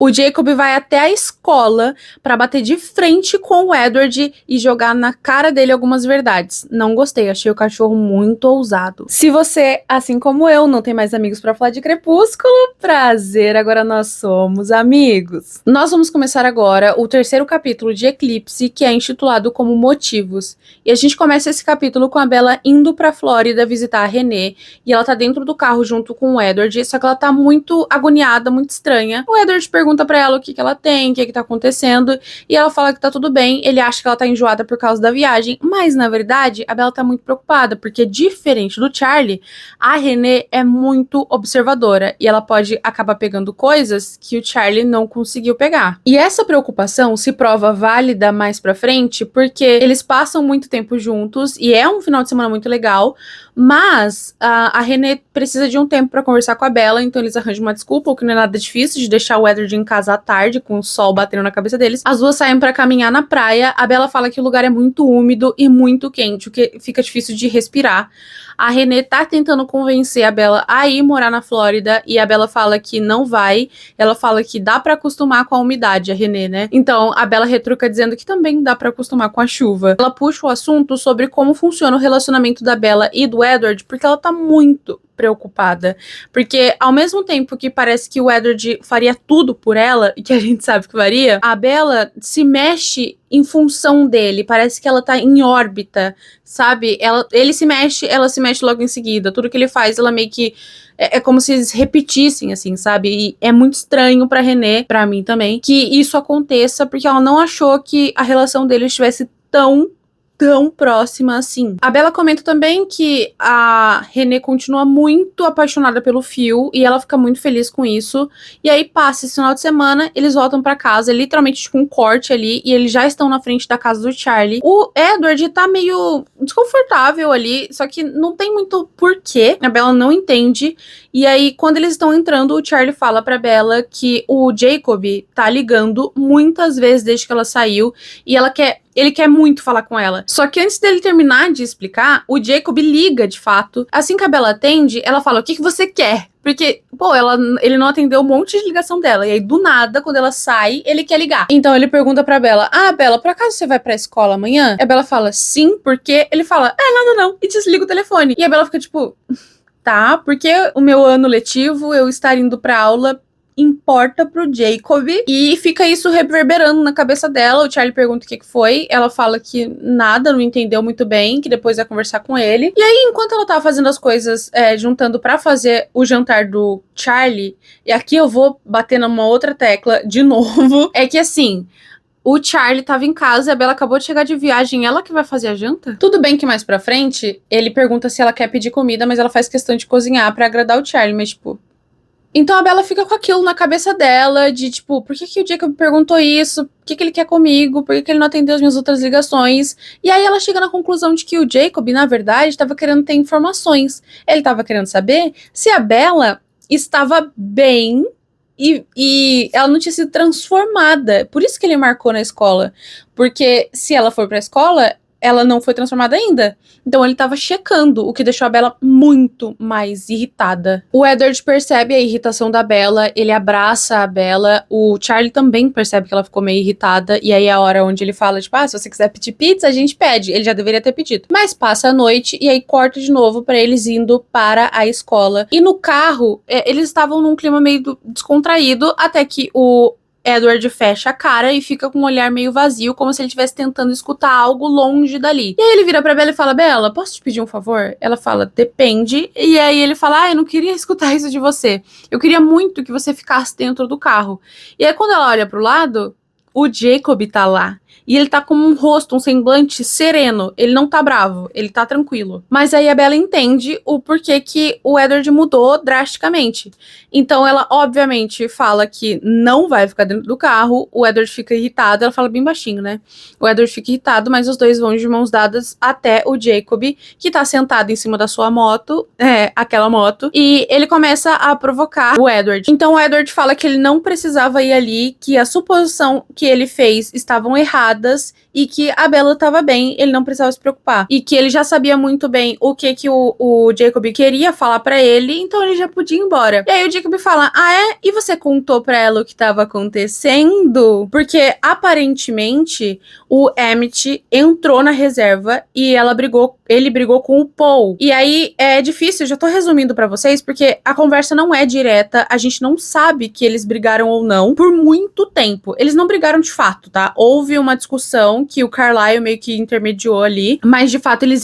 O Jacob vai até a escola pra bater de frente com o Edward e jogar na cara dele algumas verdades. Não gostei, achei o cachorro muito ousado. Se você, assim como eu, não tem mais amigos pra falar de Crepúsculo, prazer, agora nós somos amigos. Nós vamos começar agora o terceiro capítulo de Eclipse, que é intitulado como Motivos. E a gente começa esse capítulo com a Bella indo pra Flórida visitar a Renée, e ela tá dentro do carro junto com o Edward, só que ela tá muito agoniada, muito estranha. O Edward pergunta pra ela o que ela tem, o que tá acontecendo, e ela fala que tá tudo bem. Ele acha que ela tá enjoada por causa da viagem, mas na verdade a Bella tá muito preocupada, porque diferente do Charlie, a Renée é muito observadora e ela pode acabar pegando coisas que o Charlie não conseguiu pegar. E essa preocupação se prova válida mais pra frente, porque eles passam muito tempo juntos e é um final de semana muito legal, mas a Renée precisa de um tempo pra conversar com a Bella, então eles arranjam uma desculpa, o que não é nada difícil, de deixar o Edward em casa à tarde, com o sol batendo na cabeça deles. As duas saem pra caminhar na praia. A Bella fala que o lugar é muito úmido e muito quente, o que fica difícil de respirar. A Renée tá tentando convencer a Bella a ir morar na Flórida, e a Bella fala que não vai. Ela fala que dá pra acostumar com a umidade, a Renée, né? Então a Bella retruca dizendo que também dá pra acostumar com a chuva. Ela puxa o assunto sobre como funciona o relacionamento da Bella e do Edward, porque ela tá muito preocupada, porque ao mesmo tempo que parece que o Edward faria tudo por ela, e que a gente sabe que faria, a Bella se mexe em função dele, parece que ela tá em órbita, sabe? Ele se mexe, ela se mexe logo em seguida, tudo que ele faz, ela meio que é como se eles repetissem, assim, sabe? E é muito estranho pra Renée, pra mim também, que isso aconteça, porque ela não achou que a relação deles estivesse tão próxima assim. A Bella comenta também que a Renée continua muito apaixonada pelo Phil e ela fica muito feliz com isso. E aí passa esse final de semana, eles voltam pra casa, literalmente tipo um corte ali, e eles já estão na frente da casa do Charlie. O Edward tá meio desconfortável ali, só que não tem muito porquê. A Bella não entende. E aí, quando eles estão entrando, o Charlie fala pra Bella que o Jacob tá ligando muitas vezes desde que ela saiu, e ele quer muito falar com ela. Só que antes dele terminar de explicar, o Jacob liga de fato. Assim que a Bella atende, ela fala: o que você quer? Porque, pô, ele não atendeu um monte de ligação dela. E aí, do nada, quando ela sai, ele quer ligar. Então ele pergunta pra Bella: ah, Bella, por acaso você vai pra escola amanhã? E a Bella fala: sim, porque ele fala: nada não. E desliga o telefone. E a Bella fica tipo: tá, porque o meu ano letivo, eu estar indo pra aula, importa pro Jacob, e fica isso reverberando na cabeça dela. O Charlie pergunta o que foi, ela fala que nada, não entendeu muito bem, que depois vai conversar com ele. E aí, enquanto ela tava fazendo as coisas, juntando pra fazer o jantar do Charlie, e aqui eu vou bater numa outra tecla de novo, é que assim, o Charlie tava em casa e a Bella acabou de chegar de viagem, ela que vai fazer a janta? Tudo bem que mais pra frente, ele pergunta se ela quer pedir comida, mas ela faz questão de cozinhar pra agradar o Charlie, mas tipo... Então a Bella fica com aquilo na cabeça dela, de tipo, por que o Jacob perguntou isso? Por que ele quer comigo? Por que ele não atendeu as minhas outras ligações? E aí ela chega na conclusão de que o Jacob, na verdade, estava querendo ter informações. Ele estava querendo saber se a Bella estava bem e ela não tinha sido transformada. Por isso que ele marcou na escola. Porque se ela for pra escola, ela não foi transformada ainda. Então ele tava checando, o que deixou a Bella muito mais irritada. O Edward percebe a irritação da Bella, ele abraça a Bella. O Charlie também percebe que ela ficou meio irritada, e aí é a hora onde ele fala, tipo, se você quiser pedir pizza, a gente pede. Ele já deveria ter pedido. Mas passa a noite, e aí corta de novo pra eles indo para a escola. E no carro, eles estavam num clima meio descontraído, até que o Edward fecha a cara e fica com um olhar meio vazio, como se ele estivesse tentando escutar algo longe dali. E aí ele vira pra Bella e fala: Bella, posso te pedir um favor? Ela fala: depende. E aí ele fala: eu não queria escutar isso de você. Eu queria muito que você ficasse dentro do carro. E aí quando ela olha pro lado, o Jacob tá lá. E ele tá com um rosto, um semblante sereno. Ele não tá bravo, ele tá tranquilo. Mas aí a Bella entende o porquê que o Edward mudou drasticamente. Então ela, obviamente, fala que não vai ficar dentro do carro. O Edward fica irritado. Ela fala bem baixinho, né? O Edward fica irritado, mas os dois vão de mãos dadas até o Jacob, que tá sentado em cima da sua moto. Aquela moto. E ele começa a provocar o Edward. Então o Edward fala que ele não precisava ir ali, que a suposição que ele fez estavam erradas e que a Bella estava bem, ele não precisava se preocupar. E que ele já sabia muito bem o que o Jacob queria falar pra ele, então ele já podia ir embora. E aí o Jacob fala, ah é? E você contou pra ela o que estava acontecendo? Porque aparentemente o Emmett entrou na reserva e ele brigou com o Paul. E aí é difícil, eu já tô resumindo pra vocês, porque a conversa não é direta, a gente não sabe que eles brigaram ou não por muito tempo. Eles não brigaram de fato, tá? Houve uma discussão que o Carlisle meio que intermediou ali, mas de fato eles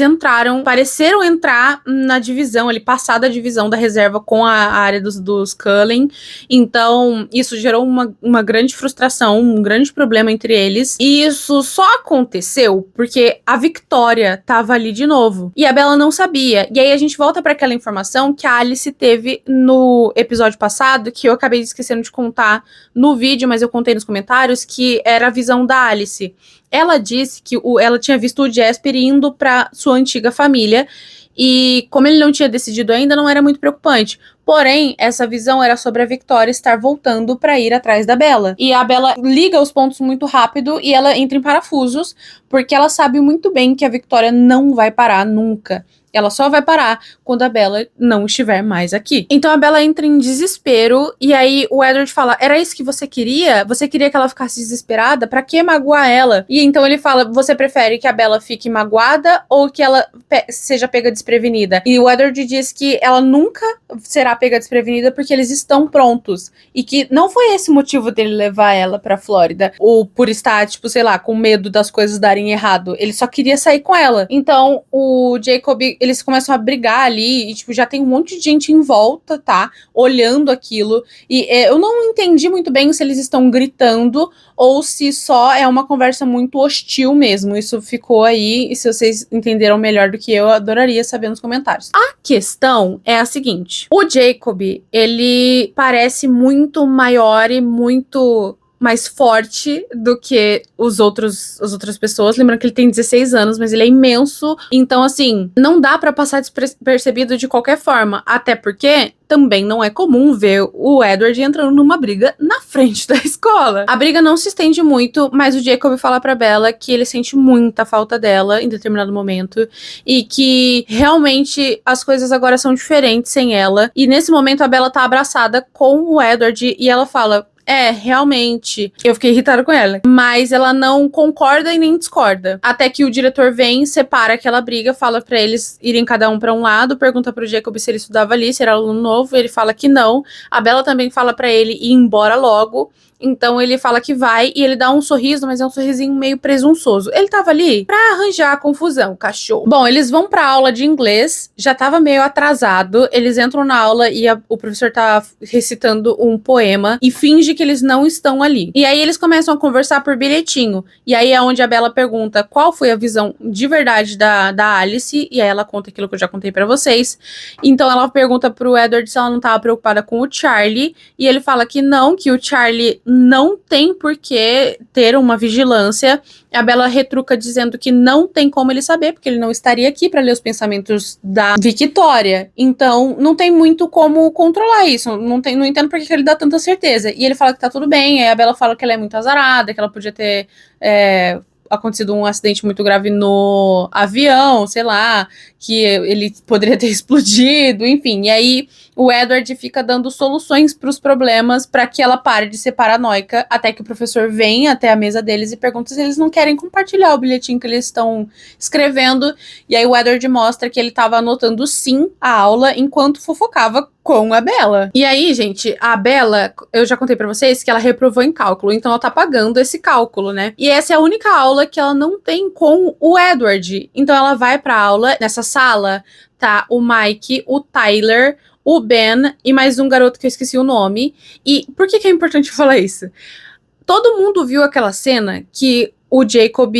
pareceram entrar na divisão, ali, passar da divisão da reserva com a área dos Cullen. Então, isso gerou uma grande frustração, um grande problema entre eles. E isso só aconteceu porque a Victoria tava ali de novo. E a Bella não sabia. E aí a gente volta para aquela informação que a Alice teve no episódio passado, que eu acabei esquecendo de contar no vídeo, mas eu contei nos comentários, que era a visão da Alice. Ela disse que ela tinha visto o Jasper indo para sua antiga família, e como ele não tinha decidido ainda, não era muito preocupante. Porém, essa visão era sobre a Victoria estar voltando para ir atrás da Bella. E a Bella liga os pontos muito rápido e ela entra em parafusos, porque ela sabe muito bem que a Victoria não vai parar nunca. Ela só vai parar quando a Bella não estiver mais aqui. Então a Bella entra em desespero e aí o Edward fala, era isso que você queria? Você queria que ela ficasse desesperada? Pra que magoar ela? E então ele fala, você prefere que a Bella fique magoada ou que ela seja pega desprevenida? E o Edward diz que ela nunca será pega desprevenida porque eles estão prontos. E que não foi esse o motivo dele levar ela pra Flórida. Ou por estar, tipo, sei lá, com medo das coisas darem errado. Ele só queria sair com ela. Então o Jacob, eles começam a brigar ali e, tipo, já tem um monte de gente em volta, tá? Olhando aquilo. E eu não entendi muito bem se eles estão gritando ou se só é uma conversa muito hostil mesmo. Isso ficou aí, e se vocês entenderam melhor do que eu adoraria saber nos comentários. A questão é a seguinte. O Jacob, ele parece muito maior e muito mais forte do que as outras pessoas. Lembrando que ele tem 16 anos, mas ele é imenso. Então, assim, não dá pra passar despercebido de qualquer forma. Até porque também não é comum ver o Edward entrando numa briga na frente da escola. A briga não se estende muito, mas o Jacob fala pra Bella que ele sente muita falta dela em determinado momento e que realmente as coisas agora são diferentes sem ela. E nesse momento a Bella tá abraçada com o Edward e ela fala, realmente, eu fiquei irritada com ela. Mas ela não concorda e nem discorda. Até que o diretor vem, separa aquela briga, fala pra eles irem cada um pra um lado, pergunta pro Jacob se ele estudava ali, se era aluno novo, ele fala que não. A Bella também fala pra ele ir embora logo. Então ele fala que vai e ele dá um sorriso, mas é um sorrisinho meio presunçoso. Ele tava ali pra arranjar a confusão, cachorro. Bom, eles vão pra aula de inglês, já tava meio atrasado, eles entram na aula e o professor tá recitando um poema e finge que eles não estão ali. E aí eles começam a conversar por bilhetinho. E aí é onde a Bella pergunta qual foi a visão de verdade da Alice, e aí ela conta aquilo que eu já contei pra vocês. Então ela pergunta pro Edward se ela não tava preocupada com o Charlie, e ele fala que não, que o Charlie não tem por que ter uma vigilância. A Bella retruca dizendo que não tem como ele saber, porque ele não estaria aqui para ler os pensamentos da Victoria. Então, não tem muito como controlar isso. Não entendo por que ele dá tanta certeza. E ele fala que tá tudo bem, aí a Bella fala que ela é muito azarada, que ela podia ter acontecido um acidente muito grave no avião, sei lá, que ele poderia ter explodido, enfim. E aí o Edward fica dando soluções para os problemas para que ela pare de ser paranoica, até que o professor vem até a mesa deles e pergunta se eles não querem compartilhar o bilhetinho que eles estão escrevendo. E aí o Edward mostra que ele estava anotando sim a aula enquanto fofocava com a Bella. E aí, gente, a Bella, eu já contei pra vocês que ela reprovou em cálculo, então ela tá pagando esse cálculo, né? E essa é a única aula que ela não tem com o Edward. Então ela vai pra aula, nessa sala tá o Mike, o Tyler, o Ben e mais um garoto que eu esqueci o nome. E por que é importante falar isso? Todo mundo viu aquela cena que o Jacob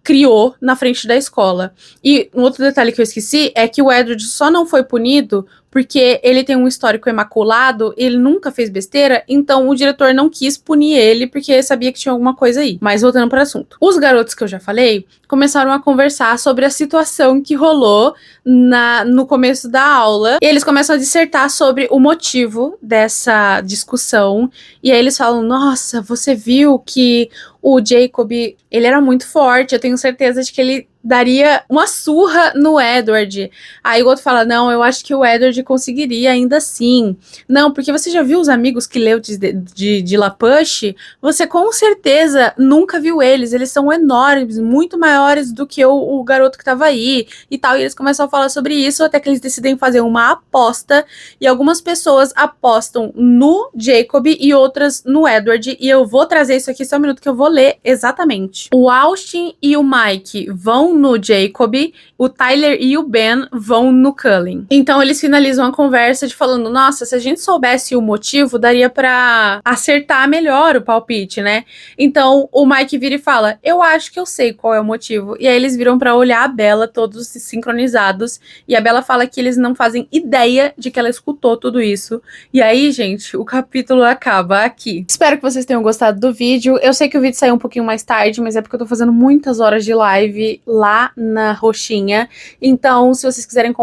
criou na frente da escola. E um outro detalhe que eu esqueci é que o Edward só não foi punido porque ele tem um histórico imaculado, ele nunca fez besteira, então o diretor não quis punir ele, porque sabia que tinha alguma coisa aí. Mas voltando para o assunto. Os garotos que eu já falei começaram a conversar sobre a situação que rolou no começo da aula. E eles começam a dissertar sobre o motivo dessa discussão. E aí eles falam, nossa, você viu que o Jacob, ele era muito forte, eu tenho certeza de que ele daria uma surra no Edward. Aí o outro fala, não, eu acho que o Edward conseguiria ainda assim. Não, porque você já viu os amigos que leu de Lapush? Você com certeza nunca viu eles são enormes, muito maiores do que o garoto que tava aí e tal. E eles começam a falar sobre isso, até que eles decidem fazer uma aposta, e algumas pessoas apostam no Jacob e outras no Edward, e eu vou trazer isso aqui só um minuto que eu vou ler exatamente. O Austin e o Mike vão no Jacob, o Tyler e o Ben vão no Cullen. Então eles finalizam a conversa de falando, nossa, se a gente soubesse o motivo, daria pra acertar melhor o palpite, né? Então o Mike vira e fala, eu acho que eu sei qual é o motivo. E aí eles viram pra olhar a Bella, todos sincronizados, e a Bella fala que eles não fazem ideia de que ela escutou tudo isso. E aí, gente, o capítulo acaba aqui. Espero que vocês tenham gostado do vídeo. Eu sei que o vídeo saiu um pouquinho mais tarde, mas é porque eu tô fazendo muitas horas de live lá na roxinha. Então, se vocês quiserem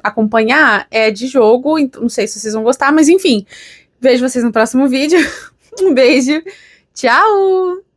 acompanhar, é de jogo. Então, não sei se vocês vão gostar, mas enfim. Vejo vocês no próximo vídeo. Um beijo. Tchau!